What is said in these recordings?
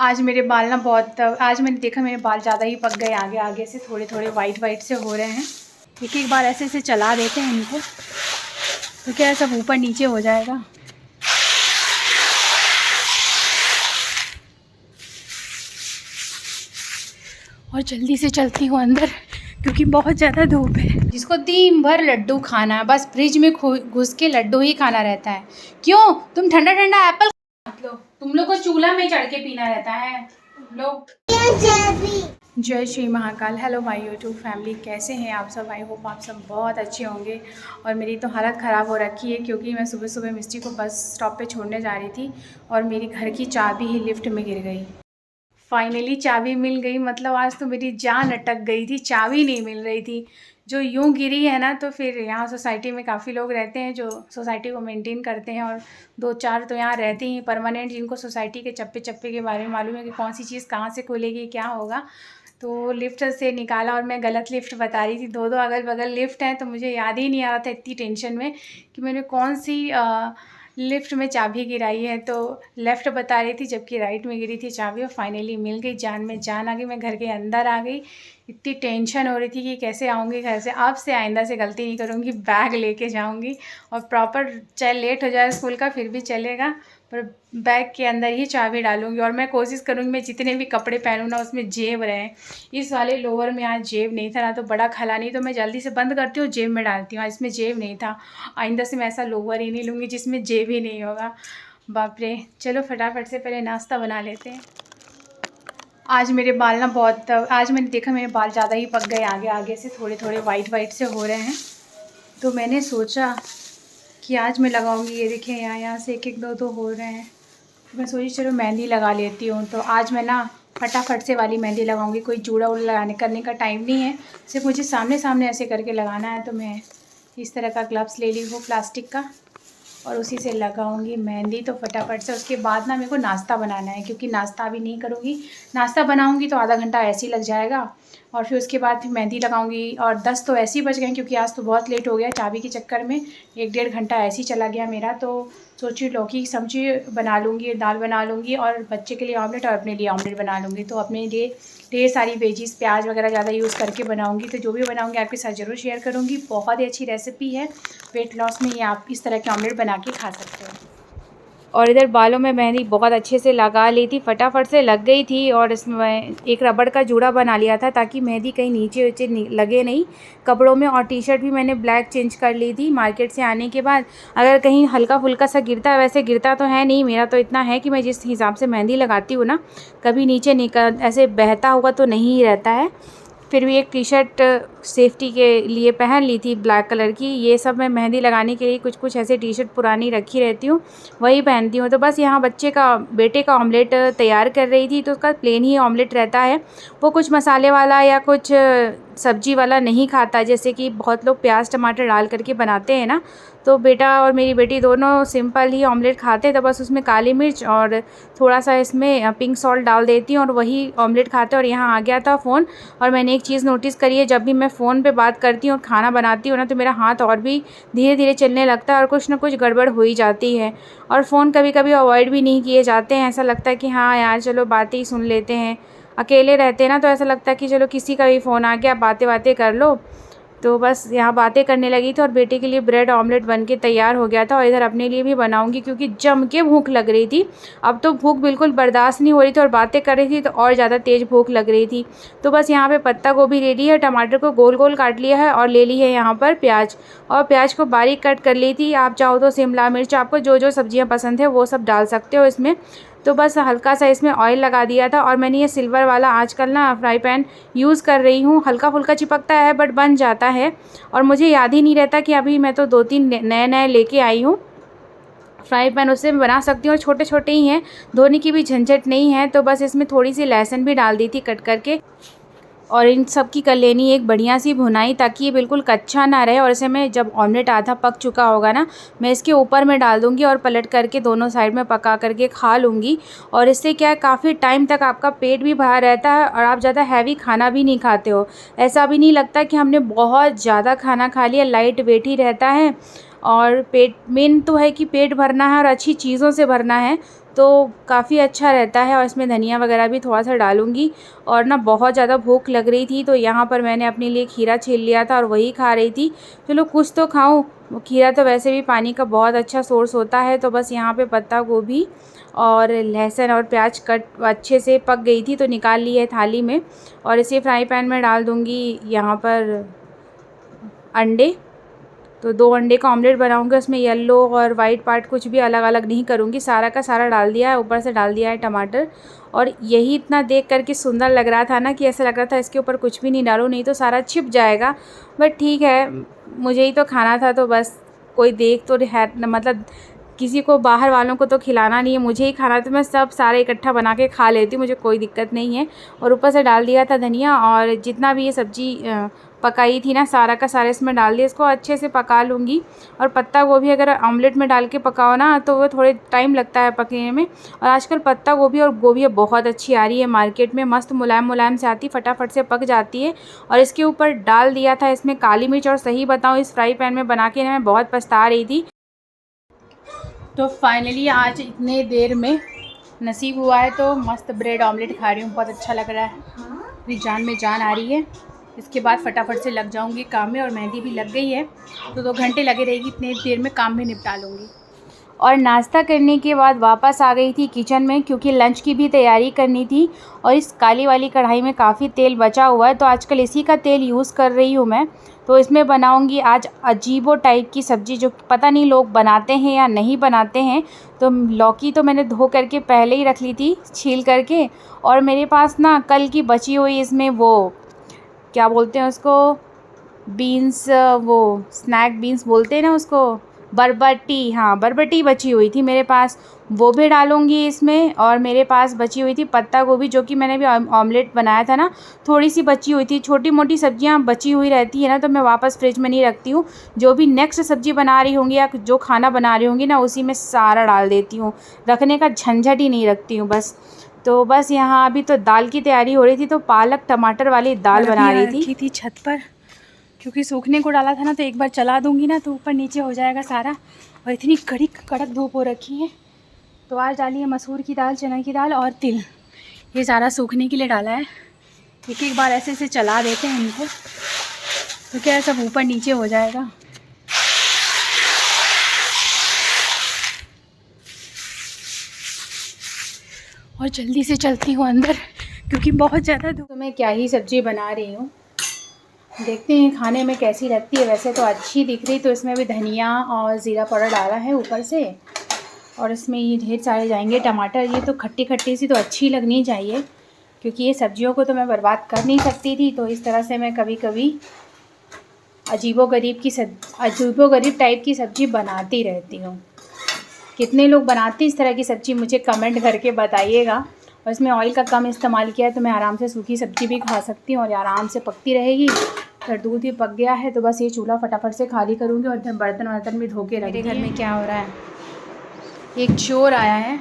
आज मेरे बाल ना आज मैंने देखा मेरे बाल ज़्यादा ही पक गए, आगे आगे से थोड़े थोड़े वाइट से हो रहे हैं। एक बार ऐसे चला देते हैं इनको तो क्या सब ऊपर नीचे हो जाएगा। और जल्दी से चलती हूँ अंदर क्योंकि बहुत ज़्यादा धूप है। जिसको दिन भर लड्डू खाना है, बस फ्रिज में घुस के लड्डू ही खाना रहता है। क्यों तुम ठंडा ठंडा एप्पल लो, तुम लोग को चूल्हा में चढ़ के पीना रहता है। लो जय Shri Mahakal. Hello my YouTube family, कैसे हैं आप सब? आई होप आप सब बहुत अच्छे होंगे। और मेरी तो हालत ख़राब हो रखी है क्योंकि मैं सुबह सुबह मिस्टी को बस स्टॉप पे छोड़ने जा रही थी और मेरी घर की चाबी ही लिफ्ट में गिर गई। फाइनली चाबी मिल गई, मतलब आज तो मेरी जान अटक गई थी, चाबी नहीं मिल रही थी। जो यूँ गिरी है ना, तो फिर यहाँ सोसाइटी में काफ़ी लोग रहते हैं जो सोसाइटी को मेंटेन करते हैं और 2-4 तो यहाँ रहते ही परमानेंट, जिनको सोसाइटी के चप्पे चप्पे के बारे में मालूम है कि कौन सी चीज़ कहाँ से खुलेगी, क्या होगा। तो लिफ्ट से निकाला और मैं गलत लिफ्ट बता रही थी। दो अगल बगल लिफ्ट हैं तो मुझे याद ही नहीं आ रहा था, इतनी टेंशन में कि मैंने कौन सी लिफ्ट में चाबी गिराई है। तो लेफ़्ट बता रही थी जबकि राइट में गिरी थी चाबी। और फाइनली मिल गई, जान में जान आ गई। मैं घर के अंदर आ गई। इतनी टेंशन हो रही थी कि कैसे आऊँगी घर से। अब से आइंदा से गलती नहीं करूँगी, बैग लेके जाऊँगी और प्रॉपर, चाहे लेट हो जाए स्कूल का फिर भी चलेगा, पर बैग के अंदर ही चाबी डालूँगी। और मैं कोशिश करूँगी मैं जितने भी कपड़े पहनूँ ना उसमें जेब रहें। इस वाले लोअर में आज जेब नहीं था, ना तो बड़ा खला, नहीं तो मैं जल्दी से बंद करती हूँ जेब में डालती हूँ। इसमें जेब नहीं था। आइंदा से मैं ऐसा लोअर ही नहीं लूँगी जिसमें जेब ही नहीं होगा। बाप रे। चलो फटाफट से पहले नाश्ता बना लेते हैं। आज मेरे बाल ना आज मैंने देखा मेरे बाल ज़्यादा ही पक गए, आगे आगे से थोड़े थोड़े वाइट से हो रहे हैं। तो मैंने सोचा कि आज मैं लगाऊंगी। ये देखिए यहाँ से एक दो हो रहे हैं। तो मैं सोची चलो मेहंदी लगा लेती हूँ। तो आज मैं ना फटाफट से वाली मेहंदी लगाऊंगी। कोई जूड़ा उड़ा लगाने करने का टाइम नहीं है, सिर्फ मुझे सामने ऐसे करके लगाना है। तो मैं इस तरह का ग्लव्स ले ली हूँ प्लास्टिक का और उसी से लगाऊंगी मेहंदी। तो फटाफट से उसके बाद ना मेरे को नाश्ता बनाना है, क्योंकि नाश्ता अभी नहीं करूँगी। नाश्ता बनाऊँगी तो आधा घंटा ऐसे ही लग जाएगा और फिर उसके बाद फिर मेहंदी लगाऊंगी। और 10 तो ऐसे ही बज गए क्योंकि आज तो बहुत लेट हो गया चाबी के चक्कर में। 1-1.5 घंटा ऐसे ही चला गया मेरा। तो सोची लौकी की सब्ज़ी बना लूँगी, दाल बना लूँगी और बच्चे के लिए ऑमलेट और अपने लिए ऑमलेट बना लूँगी। तो अपने लिए ढेर सारी वेजीज़, प्याज वगैरह ज़्यादा यूज़ करके बनाऊँगी। तो जो भी बनाऊँगी आपके साथ ज़रूर शेयर करूँगी। बहुत ही अच्छी रेसिपी है, वेट लॉस में ये आप इस तरह के ऑमलेट बना के खा सकते हो। और इधर बालों में मेहंदी बहुत अच्छे से लगा ली थी, फटाफट से लग गई थी। और इसमें एक रबड़ का जूड़ा बना लिया था ताकि मेहंदी कहीं नीचे नीचे लगे नहीं कपड़ों में। और टी शर्ट भी मैंने ब्लैक चेंज कर ली थी मार्केट से आने के बाद। अगर कहीं हल्का फुल्का सा गिरता है, वैसे गिरता तो है नहीं, मेरा तो इतना है कि मैं जिस हिसाब से मेहंदी लगाती हूँ ना, कभी नीचे निकल ऐसे बहता हुआ तो नहीं ही रहता है। फिर भी एक टी शर्ट सेफ्टी के लिए पहन ली थी ब्लैक कलर की। ये सब मैं मेहंदी लगाने के लिए कुछ ऐसे टी शर्ट पुरानी रखी रहती हूँ, वही पहनती हूँ। तो बस यहाँ बेटे का ऑमलेट तैयार कर रही थी। तो उसका प्लेन ही ऑमलेट रहता है, वो कुछ मसाले वाला या कुछ सब्जी वाला नहीं खाता, जैसे कि बहुत लोग प्याज टमाटर डाल करके बनाते हैं ना। तो बेटा और मेरी बेटी दोनों सिंपल ही ऑमलेट खाते हैं। तो बस उसमें काली मिर्च और थोड़ा सा इसमें पिंक सॉल्ट डाल देती हूँ और वही ऑमलेट खाते हैं। और यहाँ आ गया था फ़ोन। और मैंने एक चीज़ नोटिस करी है, जब भी मैं फ़ोन पे बात करती हूँ और खाना बनाती हूँ ना, तो मेरा हाथ और भी धीरे धीरे चलने लगता है और कुछ ना कुछ गड़बड़ हो ही जाती है। और फ़ोन कभी कभी अवॉइड भी नहीं किए जाते हैं। ऐसा लगता है कि हाँ यार चलो बातें ही सुन लेते हैं। अकेले रहते हैं ना, तो ऐसा लगता है कि चलो किसी का भी फ़ोन आ गया, बातें कर लो। तो बस यहाँ बातें करने लगी थी और बेटे के लिए ब्रेड ऑमलेट बन के तैयार हो गया था। और इधर अपने लिए भी बनाऊंगी क्योंकि जम के भूख लग रही थी। अब तो भूख बिल्कुल बर्दाश्त नहीं हो रही थी और बातें कर रही थी तो और ज़्यादा तेज़ भूख लग रही थी। तो बस यहाँ पे पत्ता गोभी ले ली है, टमाटर को गोल गोल काट लिया है और ले ली है यहाँ पर प्याज। और प्याज को बारीक कट कर ली थी। आप चाहो तो शिमला मिर्च, आपको जो जो सब्जियाँ पसंद है वो सब डाल सकते हो इसमें। तो बस हल्का सा इसमें ऑयल लगा दिया था। और मैंने ये सिल्वर वाला आजकल ना फ्राई पैन यूज़ कर रही हूँ। हल्का फुल्का चिपकता है बट बन जाता है। और मुझे याद ही नहीं रहता कि अभी मैं तो 2-3 नए लेके आई हूँ फ्राई पैन, उससे मैं बना सकती हूँ। और छोटे छोटे ही हैं, धोने की भी झंझट नहीं है। तो बस इसमें थोड़ी सी लहसुन भी डाल दी थी कट करके। और इन सब की कर लेनी एक बढ़िया सी भुनाई ताकि ये बिल्कुल कच्चा ना रहे। और इसे मैं जब ऑमलेट आधा पक चुका होगा ना, मैं इसके ऊपर में डाल दूँगी और पलट करके दोनों साइड में पका करके खा लूँगी। और इससे क्या है, काफ़ी टाइम तक आपका पेट भी भरा रहता है और आप ज़्यादा हैवी खाना भी नहीं खाते हो। ऐसा भी नहीं लगता कि हमने बहुत ज़्यादा खाना खा लिया, लाइट वेट ही रहता है। और पेट मेन तो है कि पेट भरना है और अच्छी चीज़ों से भरना है। तो काफ़ी अच्छा रहता है। और इसमें धनिया वगैरह भी थोड़ा सा डालूँगी। और ना बहुत ज़्यादा भूख लग रही थी तो यहाँ पर मैंने अपने लिए खीरा छील लिया था और वही खा रही थी। चलो कुछ तो खाऊं, खीरा तो वैसे भी पानी का बहुत अच्छा सोर्स होता है। तो बस यहाँ पे पत्ता गोभी और लहसुन और प्याज कट अच्छे से पक गई थी तो निकाल ली है थाली में। और इसे फ्राई पैन में डाल दूँगी यहाँ पर अंडे। तो 2 अंडे का ऑमलेट बनाऊंगी। उसमें येलो और वाइट पार्ट कुछ भी अलग अलग नहीं करूँगी, सारा का सारा डाल दिया है। ऊपर से डाल दिया है टमाटर। और यही इतना देख करके सुंदर लग रहा था ना कि ऐसा लग रहा था इसके ऊपर कुछ भी नहीं डालूँ, नहीं तो सारा छिप जाएगा। बट ठीक है, मुझे ही तो खाना था तो बस कोई देख तो है, मतलब किसी को बाहर वालों को तो खिलाना नहीं है, मुझे ही खाना, तो मैं सब सारा इकट्ठा बना के खा लेती हूँ, मुझे कोई दिक्कत नहीं है। और ऊपर से डाल दिया था धनिया। और जितना भी ये सब्ज़ी पकाई थी ना सारा का सारा इसमें डाल दिया। इसको अच्छे से पका लूँगी। और पत्ता गोभी अगर ऑमलेट में डाल के पकाओ ना तो वो थोड़े टाइम लगता है पकने में। और आजकल पत्ता गोभी और गोभी बहुत अच्छी आ रही है मार्केट में, मस्त मुलायम मुलायम से आती, फटाफट से पक जाती है। और इसके ऊपर डाल दिया था इसमें काली मिर्च। और सही बताऊँ, इस फ्राई पैन में बना के मैं बहुत पछता रही थी। तो फाइनली आज इतने देर में नसीब हुआ है तो मस्त ब्रेड ऑमलेट खा रही हूँ, बहुत अच्छा लग रहा है। मेरी जान में जान आ रही है। इसके बाद फटाफट से लग जाऊँगी काम में। और मेहंदी भी लग गई है तो 2 घंटे लगे रहेगी, इतने देर में काम भी निपटा लूँगी। और नाश्ता करने के बाद वापस आ गई थी किचन में क्योंकि लंच की भी तैयारी करनी थी। और इस काली वाली कढ़ाई में काफ़ी तेल बचा हुआ है तो आजकल इसी का तेल यूज़ कर रही हूँ मैं। तो इसमें बनाऊँगी आज अजीबो टाइप की सब्ज़ी, जो पता नहीं लोग बनाते हैं या नहीं बनाते हैं। तो लौकी तो मैंने धो करके पहले ही रख ली थी छील करके। और मेरे पास ना कल की बची हुई इसमें वो क्या बोलते हैं उसको, बीन्स, वो स्नैक बीन्स बोलते हैं ना उसको, बरबटी, हाँ बरबटी बची हुई थी मेरे पास, वो भी डालूँगी इसमें। और मेरे पास बची हुई थी पत्ता गोभी, जो कि मैंने भी ऑमलेट बनाया था ना, थोड़ी सी बची हुई थी। छोटी मोटी सब्जियां बची हुई रहती है ना तो मैं वापस फ्रिज में नहीं रखती हूँ। जो भी नेक्स्ट सब्ज़ी बना रही होंगी या जो खाना बना रही होंगी ना उसी में सारा डाल देती हूँ, रखने का झंझट ही नहीं रखती हूँ बस। तो बस यहाँ अभी तो दाल की तैयारी हो रही थी तो पालक टमाटर वाली दाल बना रही थी छत पर, क्योंकि सूखने को डाला था ना तो एक बार चला दूंगी ना तो ऊपर नीचे हो जाएगा सारा। और इतनी कड़क धूप हो रखी है। तो आज डाली है मसूर की दाल, चना की दाल और तिल, ये सारा सूखने के लिए डाला है। एक एक बार ऐसे चला देते हैं इनको तो क्या सब ऊपर नीचे हो जाएगा। और जल्दी से चलती हूँ अंदर क्योंकि बहुत ज़्यादा धूप। तो मैं क्या ही सब्ज़ी बना रही हूँ, देखते हैं खाने में कैसी लगती है। वैसे तो अच्छी दिख रही, तो इसमें भी धनिया और ज़ीरा पाउडर डाला है ऊपर से। और इसमें ये ढेर सारे जाएंगे टमाटर। ये तो खट्टी खट्टी सी तो अच्छी लगनी चाहिए क्योंकि ये सब्जियों को तो मैं बर्बाद कर नहीं सकती थी। तो इस तरह से मैं कभी कभी अजीबोगरीब टाइप की सब्ज़ी बनाती रहती हूँ। कितने लोग बनाते इस तरह की सब्ज़ी मुझे कमेंट करके बताइएगा। और इसमें ऑयल का कम इस्तेमाल किया है तो मैं आराम से सूखी सब्ज़ी भी खा सकती हूँ और आराम से पकती रहेगी। फिर दूध भी पक गया है तो बस ये चूल्हा फटाफट से खाली करूँगी और बर्तन वर्तन भी धो के रख दिए। मेरे घर में क्या हो रहा है, एक चोर आया है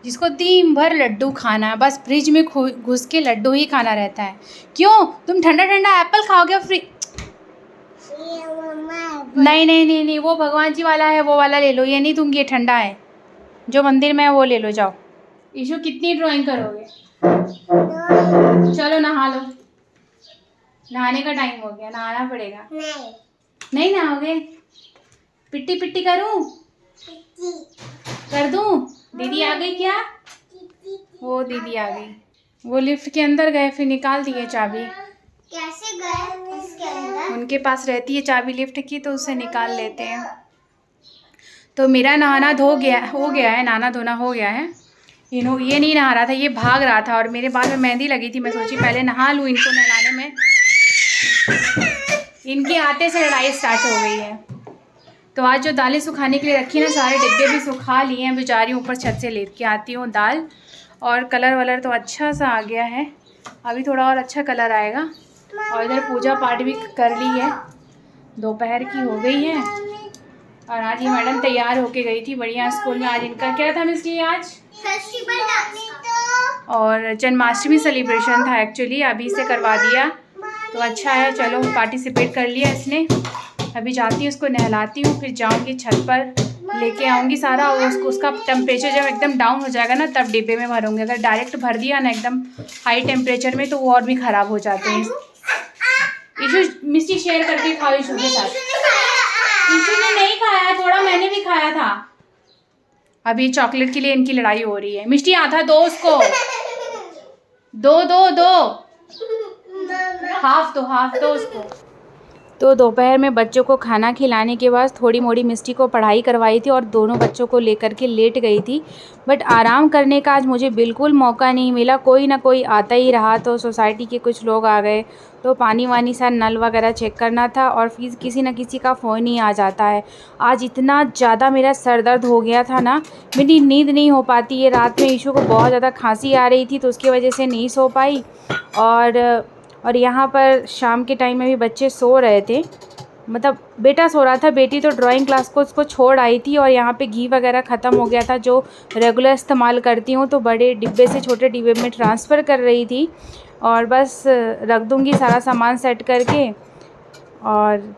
जिसको दिन भर लड्डू खाना है, बस फ्रिज में घुस के लड्डू ही खाना रहता है। क्यों तुम ठंडा ठंडा एप्पल खाओगे? नहीं, वो भगवान जी वाला है, वो वाला ले लो। ये नहीं दूंगी, ये ठंडा है, जो मंदिर में है वो ले लो, जाओ। ईशु कितनी ड्राइंग करोगे? चलो नहा लो, नहाने का टाइम हो गया, नहाना पड़ेगा। नहीं नहाओगे? पिट्टी पिट्टी करूं? कर दूं? दीदी आ गई क्या? वो दीदी आ गई, वो लिफ्ट के अंदर गए, फिर निकाल दिए चाबी। कैसे गए उसके अंदर? उनके पास रहती है चाबी लिफ्ट की तो उसे निकाल लेते हैं। तो मेरा नहाना हो गया है, नहाना धोना हो गया है। ये नहीं नहा रहा था, ये भाग रहा था और मेरे बाल में मेहंदी लगी थी। मैं सोची पहले नहा लूँ, इनको नहलाने में इनके आते से लड़ाई स्टार्ट हो गई है। तो आज जो दालें सुखाने के लिए रखी ना, सारे डिब्बे भी सुखा लिए हैं। जा रही हूँ ऊपर छत से लेके आती हूँ दाल। और कलर वलर तो अच्छा सा आ गया है, अभी थोड़ा और अच्छा कलर आएगा। और इधर पूजा पाठ भी कर ली है, दोपहर की हो गई है। और आज ये मैडम तैयार होके गई थी बढ़िया स्कूल में। आज इनका क्या था मिस जी? आज और जन्माष्टमी सेलिब्रेशन था एक्चुअली, अभी से करवा दिया तो अच्छा है। चलो पार्टिसिपेट कर लिया इसने। अभी जाती हूँ उसको नहलाती हूँ, फिर जाऊँगी छत पर लेके आऊँगी सारा, और उसका टेम्परेचर जब एकदम डाउन हो जाएगा ना तब डिब्बे में भरूँगी। अगर डायरेक्ट भर दिया ना एकदम हाई टेम्परेचर में तो वो और भी ख़राब हो जाते हैं। ईशु मिस्टी शेयर करके खाओ ईशु के साथ। ईशु ने नहीं खाया, थोड़ा मैंने भी खाया था। अभी चॉकलेट के लिए इनकी लड़ाई हो रही है। मिस्टी आधा दो उसको, दो दो दो, हाफ दो उसको। तो दोपहर में बच्चों को खाना खिलाने के बाद थोड़ी मोड़ी मिस्टी को पढ़ाई करवाई थी और दोनों बच्चों को लेकर के लेट गई थी। बट आराम करने का आज मुझे बिल्कुल मौका नहीं मिला। कोई ना कोई आता ही रहा, तो सोसाइटी के कुछ लोग आ गए तो पानी वानी सा नल वगैरह चेक करना था, और फिर किसी न किसी का फ़ोन ही आ जाता है। आज इतना ज़्यादा मेरा सर दर्द हो गया था ना, मेरी नींद नहीं हो पाती है। रात में ईशू को बहुत ज़्यादा खांसी आ रही थी तो उसकी वजह से नहीं सो पाई। और यहाँ पर शाम के टाइम में भी बच्चे सो रहे थे, मतलब बेटा सो रहा था, बेटी तो ड्राइंग क्लास को उसको छोड़ आई थी। और यहाँ पे घी वगैरह ख़त्म हो गया था जो रेगुलर इस्तेमाल करती हूँ, तो बड़े डिब्बे से छोटे डिब्बे में ट्रांसफ़र कर रही थी। और बस रख दूँगी सारा सामान सेट करके। और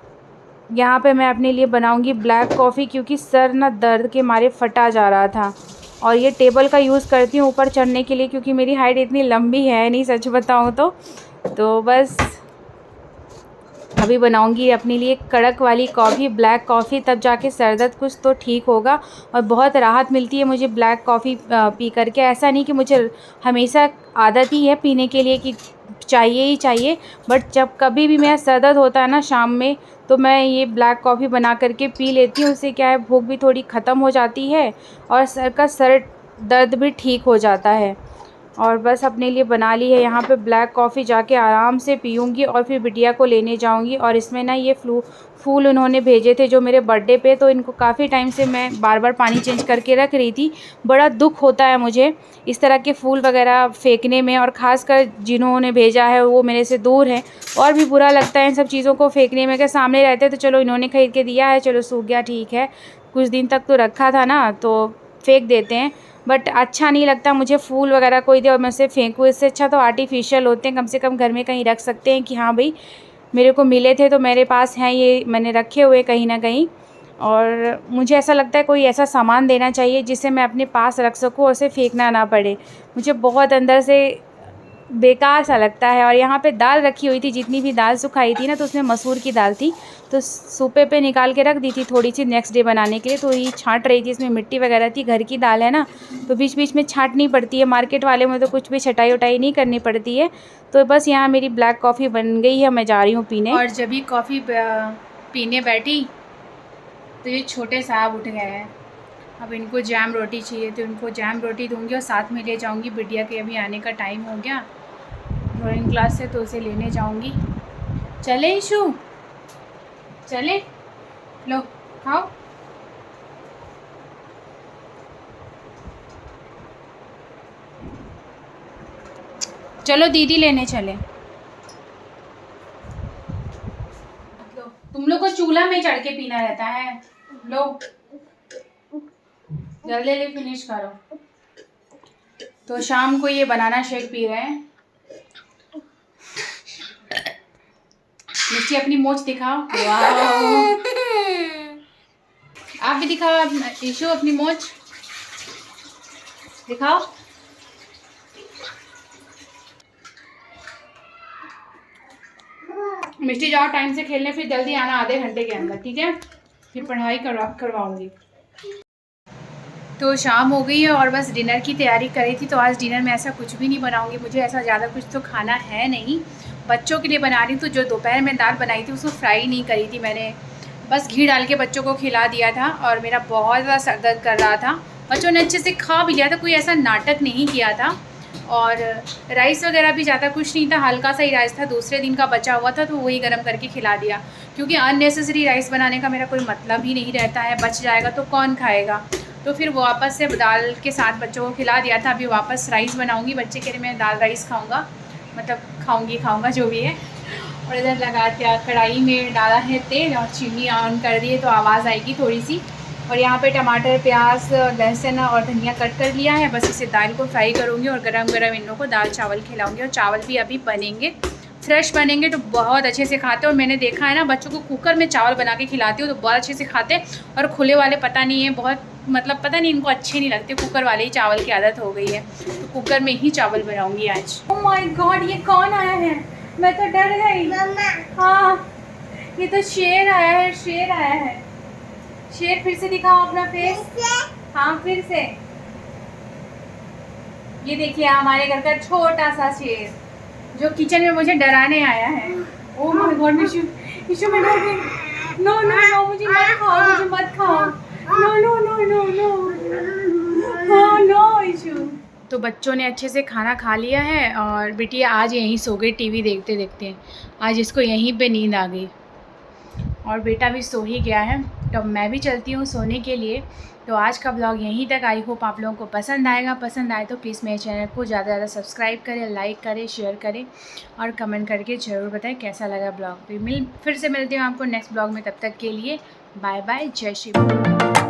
यहाँ पे मैं अपने लिए बनाऊँगी ब्लैक कॉफ़ी, क्योंकि सर ना दर्द के मारे फटा जा रहा था। और ये टेबल का यूज़ करती हूँ ऊपर चढ़ने के लिए, क्योंकि मेरी हाइट इतनी लंबी है नहीं, सच बताऊँ तो बस अभी बनाऊंगी अपने लिए कड़क वाली कॉफ़ी, ब्लैक कॉफ़ी, तब जाके सर दर्द कुछ तो ठीक होगा। और बहुत राहत मिलती है मुझे ब्लैक कॉफ़ी पी करके। ऐसा नहीं कि मुझे हमेशा आदत ही है पीने के लिए कि चाहिए ही चाहिए, बट जब कभी भी मेरा सर दर्द होता है ना शाम में, तो मैं ये ब्लैक कॉफ़ी बना करके पी लेती हूँ। उससे क्या है, भूख भी थोड़ी ख़त्म हो जाती है और सर दर्द भी ठीक हो जाता है। और बस अपने लिए बना ली है यहाँ पे ब्लैक कॉफ़ी, जाके आराम से पीऊँगी और फिर बिटिया को लेने जाऊँगी। और इसमें ना ये फूल उन्होंने भेजे थे जो मेरे बर्थडे पे, तो इनको काफ़ी टाइम से मैं बार बार पानी चेंज करके रख रही थी। बड़ा दुख होता है मुझे इस तरह के फूल वगैरह फेंकने में, और ख़ासकर जिन्होंने भेजा है वो मेरे से दूर हैं, और भी बुरा लगता है इन सब चीज़ों को फेंकने में। अगर सामने रहते तो चलो इन्होंने ख़रीद के दिया है, चलो सूख गया ठीक है, कुछ दिन तक तो रखा था ना, तो फेंक देते हैं। बट अच्छा नहीं लगता मुझे फूल वगैरह कोई दे और मैं उसे फेंकूँ। इससे अच्छा तो आर्टिफिशियल होते हैं, कम से कम घर में कहीं रख सकते हैं कि हाँ भाई मेरे को मिले थे तो मेरे पास हैं, ये मैंने रखे हुए कहीं ना कहीं। और मुझे ऐसा लगता है कोई ऐसा सामान देना चाहिए जिसे मैं अपने पास रख सकूँ और उसे फेंकना ना पड़े। मुझे बहुत अंदर से बेकार सा लगता है। और यहाँ पे दाल रखी हुई थी, जितनी भी दाल सुखाई थी ना, तो उसमें मसूर की दाल थी, तो सूपे पे निकाल के रख दी थी थोड़ी सी नेक्स्ट डे बनाने के लिए। तो ये छांट रही थी, इसमें मिट्टी वगैरह थी, घर की दाल है ना तो बीच बीच में छांटनी पड़ती है। मार्केट वाले में तो कुछ भी छटाई उटाई नहीं करनी पड़ती है। तो बस यहाँ मेरी ब्लैक कॉफ़ी बन गई है, मैं जा रही हूँ पीने। और जब भी कॉफ़ी पीने बैठी तो ये छोटे साहब उठ गए हैं। अब इनको जैम रोटी चाहिए तो इनको जैम रोटी दूंगी और साथ में ले जाऊंगी बिटिया के, अभी आने का टाइम हो गया ड्राइंग क्लास से, तो उसे लेने जाऊंगी। चले ईशु, चले, लो खाओ। चलो दीदी लेने चले। लो, तुम लोग को चूल्हा में चढ़ के पीना रहता है, लो जल्दी ले फिनिश करो। तो शाम को ये बनाना शेक पी रहे हैं। मिस्टी अपनी मोच दिखाओ, वाह आप भी दिखाओ ईशु अपनी मोच दिखाओ। मिस्टी जाओ टाइम से खेलने, फिर जल्दी आना आधे घंटे के अंदर, ठीक है, फिर पढ़ाई करवाऊंगी। तो शाम हो गई है और बस डिनर की तैयारी करी थी। तो आज डिनर में ऐसा कुछ भी नहीं बनाऊंगी, मुझे ऐसा ज़्यादा कुछ तो खाना है नहीं। बच्चों के लिए बना रही हूँ, तो जो दोपहर में दाल बनाई थी उसको फ्राई नहीं करी थी मैंने, बस घी डाल के बच्चों को खिला दिया था। और मेरा बहुत ज़्यादा सर दर्द कर रहा था, बच्चों ने अच्छे से खा भी लिया था, कोई ऐसा नाटक नहीं किया था। और राइस वगैरह भी ज़्यादा कुछ नहीं था, हल्का सा ही राइस था, दूसरे दिन का बचा हुआ था, तो वही गर्म करके खिला दिया। क्योंकि अननेसेसरी राइस बनाने का मेरा कोई मतलब ही नहीं रहता है, बच जाएगा तो कौन खाएगा। तो फिर वापस से दाल के साथ बच्चों को खिला दिया था। अभी वापस राइस बनाऊंगी बच्चे के लिए, मैं दाल राइस खाऊंगा, मतलब खाऊंगा जो भी है। और इधर लगा दिया, कढ़ाई में डाला है तेल और चीनी ऑन कर दिए तो आवाज़ आएगी थोड़ी सी। और यहाँ पे टमाटर, प्याज, लहसुन और धनिया कट कर लिया है, बस इसे दाल को फ्राई करूँगी और गरम गरम इन लोगों को दाल चावल खिलाऊँगी। और चावल भी अभी बनेंगे, फ्रेश बनेंगे तो बहुत अच्छे से खाते हैं। और मैंने देखा है ना, बच्चों को कुकर में चावल बना के खिलाती हूँ तो बहुत अच्छे से खाते हैं। और खुले वाले पता नहीं है, बहुत मतलब पता नहीं इनको अच्छे नहीं लगते, कुकर वाले ही चावल की आदत हो गई है। तो कुकर में ही चावल बनाऊंगी आज। ओह माय गॉड, ये कौन आया है? मैं तो डर गई। हाँ, ये तो शेर आया है, शेर आया है। शेर, फिर से दिखाओ अपना फेस। हाँ, फिर से। ये देखिए हमारे घर का छोटा सा शेर जो किचन में मुझे डराने आया है। ओह माय गॉड, इशू मैं डर गई। नो नो नो, मुझे मत खाओ, मुझे मत खाओ। No no no no no, हाँ नो इशू। तो बच्चों ने अच्छे से खाना खा लिया है और बिटिया आज यहीं सो गई टीवी देखते देखते। आज इसको यहीं पे नींद आ गई और बेटा भी सो ही गया है। तो मैं भी चलती हूँ सोने के लिए। तो आज का ब्लॉग यहीं तक। आई होप आप लोगों को पसंद आएगा। पसंद आए तो प्लीज़ मेरे चैनल को ज़्यादा से ज़्यादा सब्सक्राइब करें, लाइक करें, शेयर करें और कमेंट करके ज़रूर बताएं कैसा लगा ब्लॉग। फिर से मिलती हूँ आपको नेक्स्ट ब्लॉग में। तब तक के लिए बाय बाय, जय श्री राम।